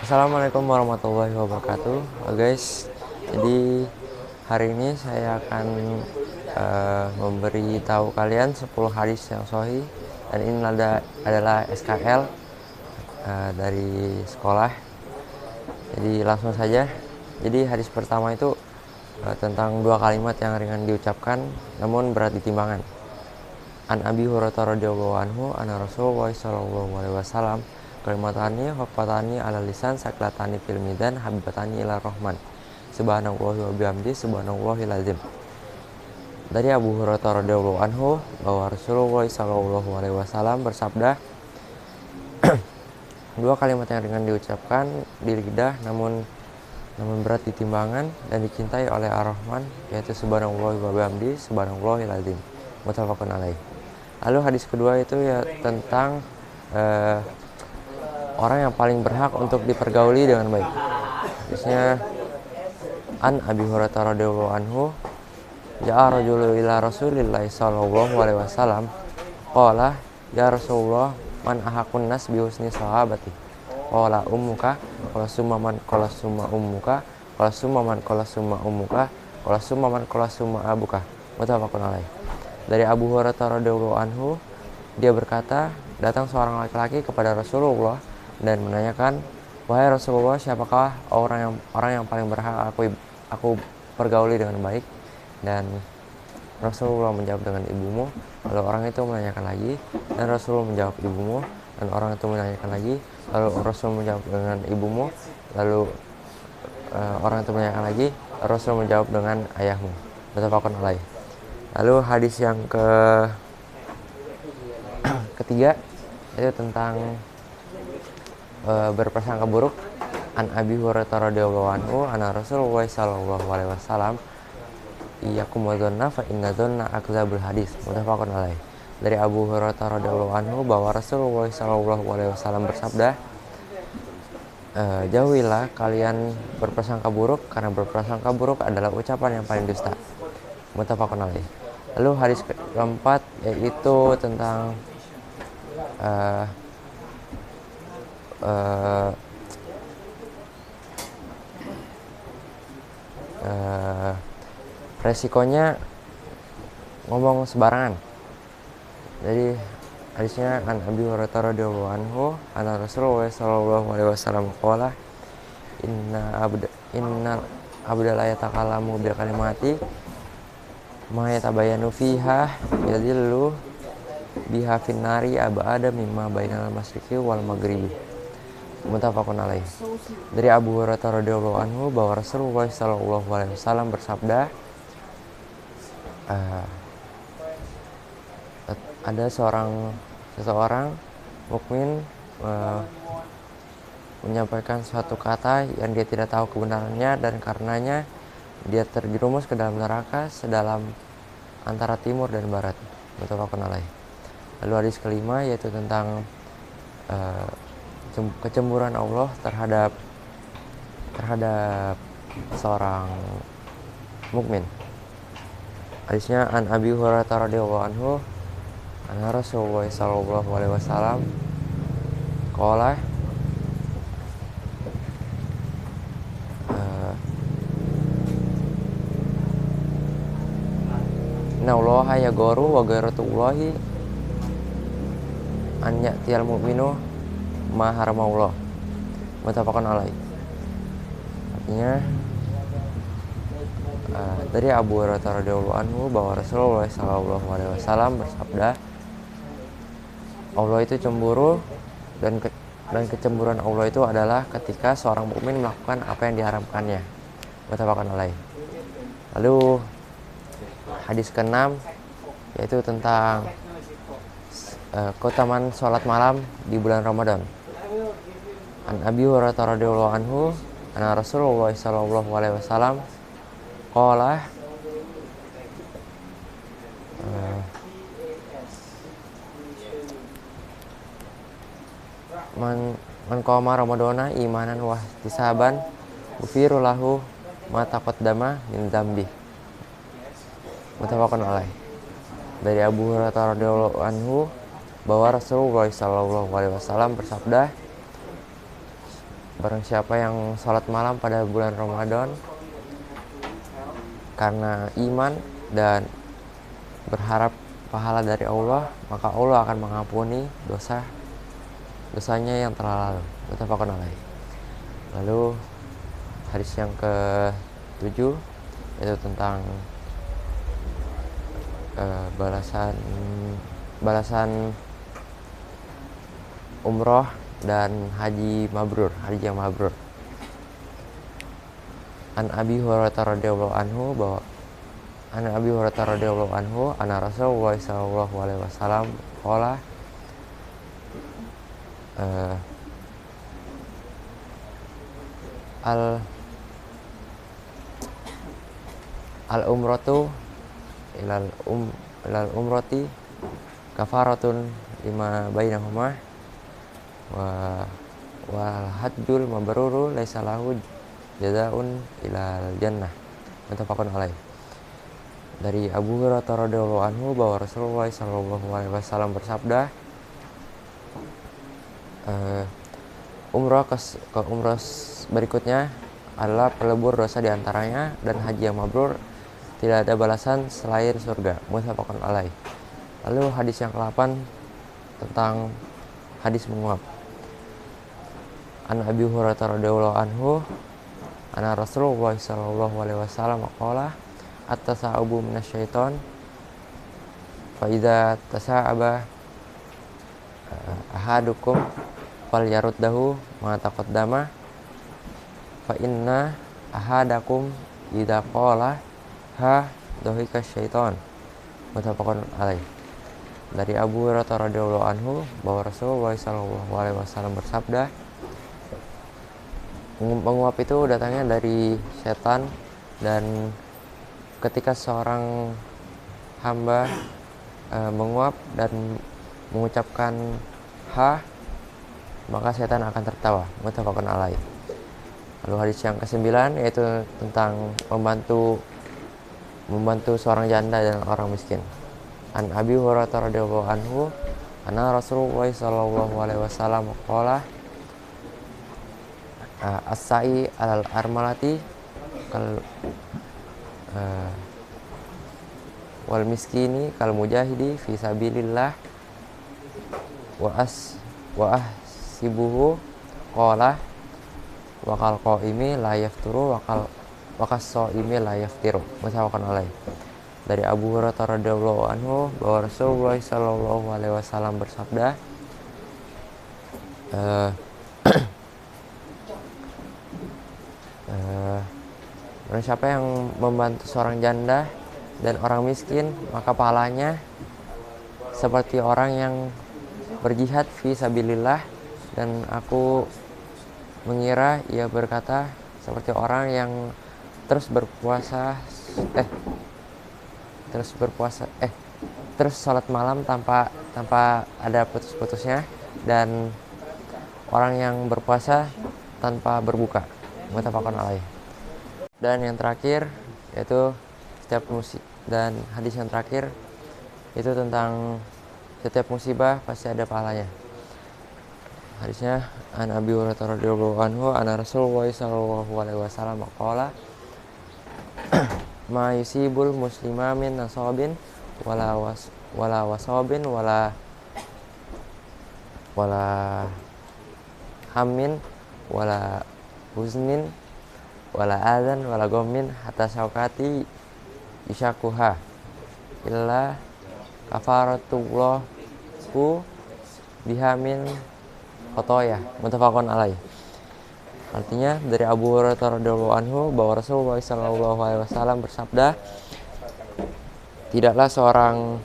Assalamualaikum warahmatullahi wabarakatuh, guys. Jadi hari ini saya akan memberi tahu kalian 10 hadis yang sahih, dan ini adalah SKL dari sekolah. Jadi langsung saja. Jadi hadis pertama itu tentang dua kalimat yang ringan diucapkan namun berat di timbangan. An Abi Hurairah radhiyallahu anhu anna Rasulullah sallallahu alaihi wasallam kalimatani khafatani ala lisan saklatani fil midan habibatani ila rahman subhanallahi wa bihamdi subhanallahil azim. Dari Abu Hurairah radhiyallahu anhu bahwa Rasulullah sallallahu alaihi wasallam bersabda, dua kalimat yang ringan diucapkan di lidah namun berat di timbangan dan dicintai oleh Ar-Rahman, yaitu subhanallahi wa bihamdi subhanallahil azim. Muttafaqun alaih. Lalu hadis kedua itu ya tentang orang yang paling berhak untuk dipergauli dengan baik. Hadisnya An Abi Hurairah radhiyallahu anhu, ja'a rajulun ila Rasulillahi sallallahu alaihi wasallam qala ya Rasulullah man ahakun nas bi husni sahabati qala ummuka qala summa man qala summa ummuka qala summa man qala summa ummuka qala summa man qala summa abuka. Muttafaqun alaih. Dari Abu Hurairah radhiyallahu anhu, dia berkata, datang seorang laki-laki kepada Rasulullah dan menanyakan, wahai Rasulullah, siapakah orang yang paling berhak aku pergauli dengan baik? Dan Rasulullah menjawab dengan ibumu. Lalu orang itu menanyakan lagi, dan Rasulullah menjawab ibumu. Dan orang itu menanyakan lagi, lalu Rasul menjawab dengan ibumu. Lalu orang itu menanyakan lagi, Rasul menjawab dengan ayahmu. Muttafaqun alaih. Lalu hadis yang ketiga itu tentang berprasangka buruk. An Abi Hurairah radhiyallahu anhu anna Rasulullah sallallahu alaihi wasallam iyyakum wa dzanna fa inna dzanna akdzabul hadis. Muttafaqun alaih. Dari Abu Hurairah radhiyallahu anhu bahwa Rasulullah sallallahu alaihi wasallam bersabda, jauhilah kalian berprasangka buruk, karena berprasangka buruk adalah ucapan yang paling dusta. Muttafaqun alaih. Lalu hadis keempat yaitu tentang resikonya ngomong sembarangan. Jadi hadisnya an Abi Hurairah radhiyallahu anhu anna Rasulullah sallallahu alaihi wasallam qala innal abda la yatakallamu bil kalimati ma yatabayanu fiha yadillu biha finnari abada mimma bainal masyriqi wal maghribi. Muttafaqun alaih. Dari Abu Hurairah radhiyallahu anhu bahwa Rasulullah sallallahu alaihi wasallam bersabda, ada seseorang mukmin menyampaikan suatu kata yang dia tidak tahu kebenarannya, dan karenanya dia terjerumus ke dalam neraka sedalam antara timur dan barat. Muttafaqun alaih. Lalu hadis kelima yaitu tentang kecemburuan Allah terhadap seorang mukmin. Hadisnya an Abi Hurairah radhiyallahu anhu anna Rasulullah sallallahu alaihi wasallam qala inna Allaha yaghuru wa ghayratullahi an ya'tiyal mu'minu ma haramallah. Muttafaqun alaih. Artinya dari Abu Hurairah radhiyallahu anhu bahwa Rasulullah sallallahu alaihi wasallam bersabda, Allah itu cemburu, dan kecemburuan Allah itu adalah ketika seorang mukmin melakukan apa yang diharamkannya. Muttafaqun alaih. Lalu hadis ke-6 yaitu tentang keutamaan sholat malam di bulan Ramadan. An Abi Hurairah radhiyallahu anhu anna Rasulullah sallallahu alaihi wasallam qala man qama ramadhana imanan wa ihtisaban ghufiru lahu ma taqaddama min dzambi. Muttafaqun alaih. Dari Abu Hurairah radhiyallahu anhu bahwa Rasulullah sallallahu alaihi wasallam bersabda, Barang siapa yang sholat malam pada bulan Ramadan karena iman dan berharap pahala dari Allah, maka Allah akan mengampuni dosanya yang telah lalu. Muttafaqun alaih. Lalu hadis yang ke-7 yaitu tentang balasan umroh dan haji yang mabrur. An Abi Hurairah radhiyallahu anhu anna Rasulullah sallallahu alaihi wasallam qala al umratu ilal umrati kafaratun lima bainahuma wal hajjul mabruru laisa lahu jazaa'un ilal jannah. Muttafaqun alaih. Dari Abu Hurairah radhiyallahu anhu bahwa Rasulullah sallallahu alaihi wasallam bersabda, umrah ke umrah berikutnya adalah pelebur dosa diantaranya, dan haji yang mabrur tidak ada balasan selain surga. Muttafaqun alaih. Lalu hadis yang ke-8 tentang hadis menguap. An Abi Hurairah radhiyallahu anhu anna Rasulullah sallallahu alaihi wasallam qala at-tasa'ubu minasyaiton fa idza tasa'aba ahadukum falyaruddahu ma taqaddama fa inna ahadakum idza qala ha dhahika syaiton. Muttafaqun alaih. Dari Abu Hurairah radhiyallahu anhu bahwa Rasulullah sallallahu alaihi wasallam bersabda, menguap itu datangnya dari setan, dan ketika seorang hamba menguap dan mengucapkan ha, maka setan akan tertawa. Muttafaqun alaih. Lalu hadis yang ke-9 yaitu tentang membantu seorang janda dan orang miskin. An Abi Hurairah radhiyallahu anhu anna Rasulullah sallallahu alaihi wasallam qala as-sa'i alal armalati wal miskini kal mujahidi fi sabilillah wa ahsibuhu qala wa qal qaimi la yafturu wa qas shaimi la yaftiru. Muttafaqun alaih. Dari Abu Hurairah radhiyallahu anhu bahwa Rasulullah sallallahu alaihi wasallam bersabda, barang siapa yang membantu seorang janda dan orang miskin, maka pahalanya seperti orang yang berjihad fi sabilillah. Dan aku mengira ia berkata seperti orang yang terus sholat malam tanpa ada putus-putusnya, dan orang yang berpuasa tanpa berbuka. Muttafaqun alaih. Dan yang terakhir yaitu dan hadis yang terakhir itu tentang setiap musibah pasti ada pahalanya. Hadisnya an Abi Hurairah radhiyallahu anhu anna Rasulullah sallallahu alaihi wasallam qala ma yusibul muslima min nasabin wala wasabin wala hammin wala huznin wala adzan wala ghammin hatta syaukati isyakuha illa kafaratullahu bihamin khotoya. Muttafaqun alaih. Artinya dari Abu Hurairah radhiyallahu anhu bahwa Rasulullah sallallahu alaihi wasallam bersabda, tidaklah seorang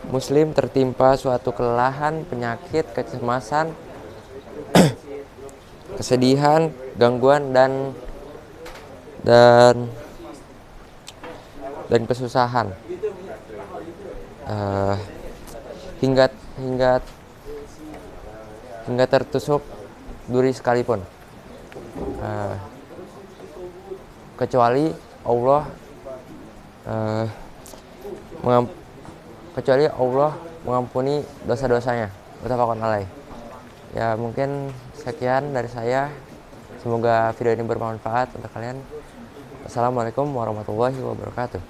muslim tertimpa suatu kelelahan, penyakit, kecemasan, kesedihan, gangguan dan kesusahan hingga tertusuk duri sekalipun, kecuali Allah mengampuni dosa-dosanya. Muttafaqun alaih. Ya, mungkin sekian dari saya. Semoga video ini bermanfaat untuk kalian. Assalamualaikum warahmatullahi wabarakatuh.